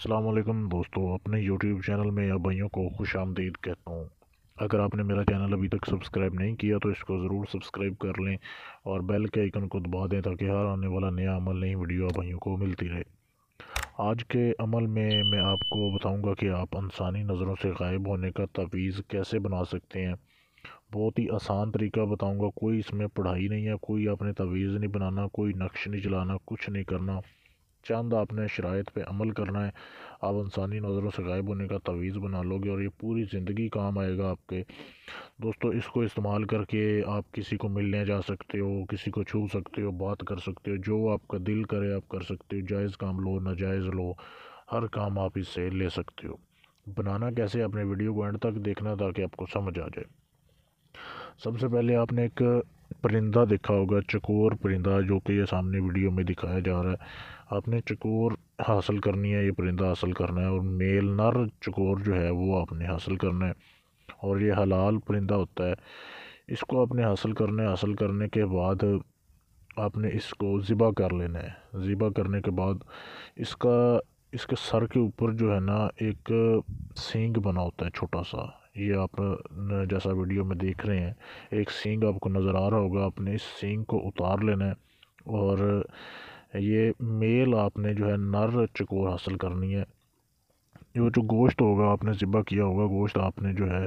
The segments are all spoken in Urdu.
السلام علیکم دوستو، اپنے یوٹیوب چینل میں یا بھائیوں کو خوش آمدید کہتا ہوں۔ اگر آپ نے میرا چینل ابھی تک سبسکرائب نہیں کیا تو اس کو ضرور سبسکرائب کر لیں اور بیل کے آئیکن کو دبا دیں تاکہ ہر آنے والا نیا عمل نئی ویڈیو آپ بھائیوں کو ملتی رہے۔ آج کے عمل میں آپ کو بتاؤں گا کہ آپ انسانی نظروں سے غائب ہونے کا تعویذ کیسے بنا سکتے ہیں۔ بہت ہی آسان طریقہ بتاؤں گا، کوئی اس میں پڑھائی نہیں ہے، کوئی آپ نے تعویذ نہیں بنانا، کوئی نقش نہیں چلانا، کچھ نہیں کرنا، چند آپ نے شرائط پہ عمل کرنا ہے۔ آپ انسانی نظروں سے غائب ہونے کا تعویذ بنا لو گے اور یہ پوری زندگی کام آئے گا آپ کے دوستو۔ اس کو استعمال کر کے آپ کسی کو ملنے جا سکتے ہو، کسی کو چھو سکتے ہو، بات کر سکتے ہو، جو آپ کا دل کرے آپ کر سکتے ہو، جائز کام لو ناجائز لو، ہر کام آپ اس سے لے سکتے ہو۔ بنانا کیسے، اپنے ویڈیو کو اینڈ تک دیکھنا تاکہ آپ کو سمجھ آ جائے۔ سب سے پہلے آپ نے ایک پرندہ دیکھا ہوگا، چکور پرندہ، جو کہ یہ سامنے ویڈیو میں دکھایا جا رہا ہے۔ آپ نے چکور حاصل کرنی ہے، یہ پرندہ حاصل کرنا ہے، اور میل نر چکور جو ہے وہ آپ نے حاصل کرنا ہے، اور یہ حلال پرندہ ہوتا ہے۔ اس کو آپ نے حاصل کرنا ہے۔ حاصل کرنے کے بعد آپ نے اس کو ذبح کر لینا ہے۔ ذبح کرنے کے بعد اس کے سر کے اوپر جو ہے نا ایک سینگ بنا ہوتا ہے چھوٹا سا، یہ آپ جیسا ویڈیو میں دیکھ رہے ہیں، ایک سینگ آپ کو نظر آ رہا ہوگا۔ آپ نے اس سینگ کو اتار لینا ہے اور یہ میل آپ نے جو ہے نر چکور حاصل کرنی ہے۔ جو گوشت ہوگا آپ نے ذبح کیا ہوگا، گوشت آپ نے جو ہے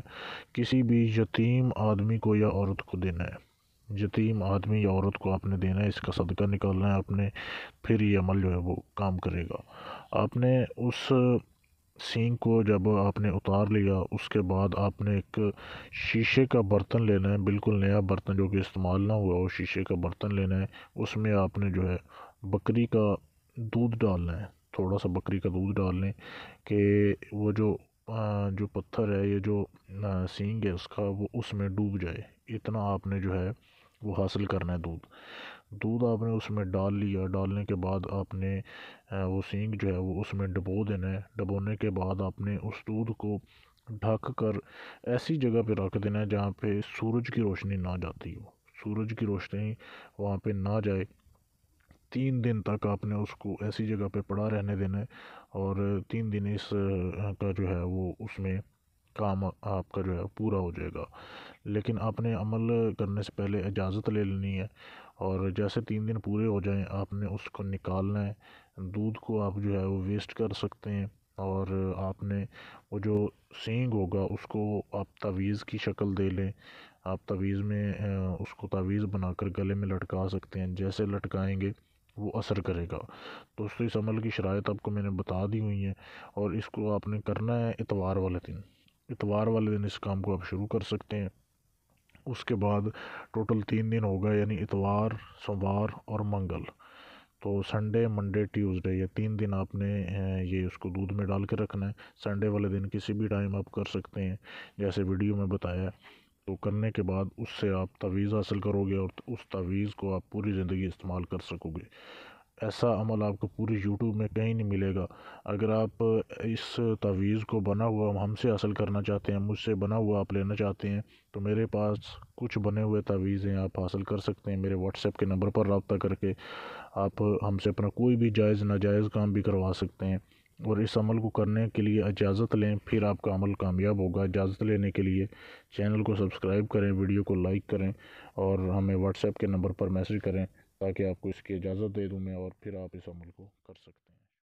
کسی بھی یتیم آدمی کو یا عورت کو دینا ہے۔ یتیم آدمی یا عورت کو آپ نے دینا ہے، اس کا صدقہ نکالنا ہے آپ نے، پھر یہ عمل جو ہے وہ کام کرے گا۔ آپ نے اس سینگ کو جب آپ نے اتار لیا، اس کے بعد آپ نے ایک شیشے کا برتن لینا ہے، بالکل نیا برتن جو کہ استعمال نہ ہوا وہ شیشے کا برتن لینا ہے۔ اس میں آپ نے جو ہے بکری کا دودھ ڈالنا ہے، تھوڑا سا بکری کا دودھ ڈال لیں کہ وہ جو پتھر ہے، یہ جو سینگ ہے اس کا، وہ اس میں ڈوب جائے۔ اتنا آپ نے جو ہے وہ حاصل کرنا ہے دودھ آپ نے اس میں ڈال لیا۔ ڈالنے کے بعد آپ نے وہ سینگ جو ہے وہ اس میں ڈبو دینا ہے۔ ڈبونے کے بعد آپ نے اس دودھ کو ڈھک کر ایسی جگہ پہ رکھ دینا ہے جہاں پہ سورج کی روشنی نہ جاتی ہو، سورج کی روشنی وہاں پہ نہ جائے۔ 3 دن تک آپ نے اس کو ایسی جگہ پہ پڑا رہنے دینا ہے، اور 3 دن اس کا جو ہے وہ اس میں کام آپ کا جو ہے پورا ہو جائے گا۔ لیکن آپ نے عمل کرنے سے پہلے اجازت لے لینی ہے، اور جیسے 3 دن پورے ہو جائیں آپ نے اس کو نکالنا ہے۔ دودھ کو آپ جو ہے وہ ویسٹ کر سکتے ہیں، اور آپ نے وہ جو سینگ ہوگا اس کو آپ تعویذ کی شکل دے لیں۔ آپ تعویذ میں اس کو تعویذ بنا کر گلے میں لٹکا سکتے ہیں، جیسے لٹکائیں گے وہ اثر کرے گا۔ دوستو اس عمل کی شرائط آپ کو میں نے بتا دی ہوئی ہیں، اور اس کو آپ نے کرنا ہے اتوار والے دن۔ اتوار والے دن اس کام کو آپ شروع کر سکتے ہیں۔ اس کے بعد ٹوٹل 3 دن ہوگا، یعنی اتوار، سوموار اور منگل۔ تو سنڈے، منڈے، ٹیوزڈے، یہ 3 دن آپ نے یہ اس کو دودھ میں ڈال کے رکھنا ہے۔ سنڈے والے دن کسی بھی ٹائم آپ کر سکتے ہیں جیسے ویڈیو میں بتایا ہے۔ تو کرنے کے بعد اس سے آپ تعویذ حاصل کرو گے، اور اس تعویذ کو آپ پوری زندگی استعمال کر سکو گے۔ ایسا عمل آپ کو پوری یوٹیوب میں کہیں نہیں ملے گا۔ اگر آپ اس تعویذ کو بنا ہوا ہم سے حاصل کرنا چاہتے ہیں، مجھ سے بنا ہوا آپ لینا چاہتے ہیں، تو میرے پاس کچھ بنے ہوئے تعویذ ہیں، آپ حاصل کر سکتے ہیں۔ میرے واٹس ایپ کے نمبر پر رابطہ کر کے آپ ہم سے اپنا کوئی بھی جائز ناجائز کام بھی کروا سکتے ہیں، اور اس عمل کو کرنے کے لیے اجازت لیں، پھر آپ کا عمل کامیاب ہوگا۔ اجازت لینے کے لیے چینل کو سبسکرائب کریں، ویڈیو کو لائک کریں، اور ہمیں واٹس ایپ کے نمبر پر میسج کریں تاکہ آپ کو اس کی اجازت دے دوں میں، اور پھر آپ اس عمل کو کر سکتے ہیں۔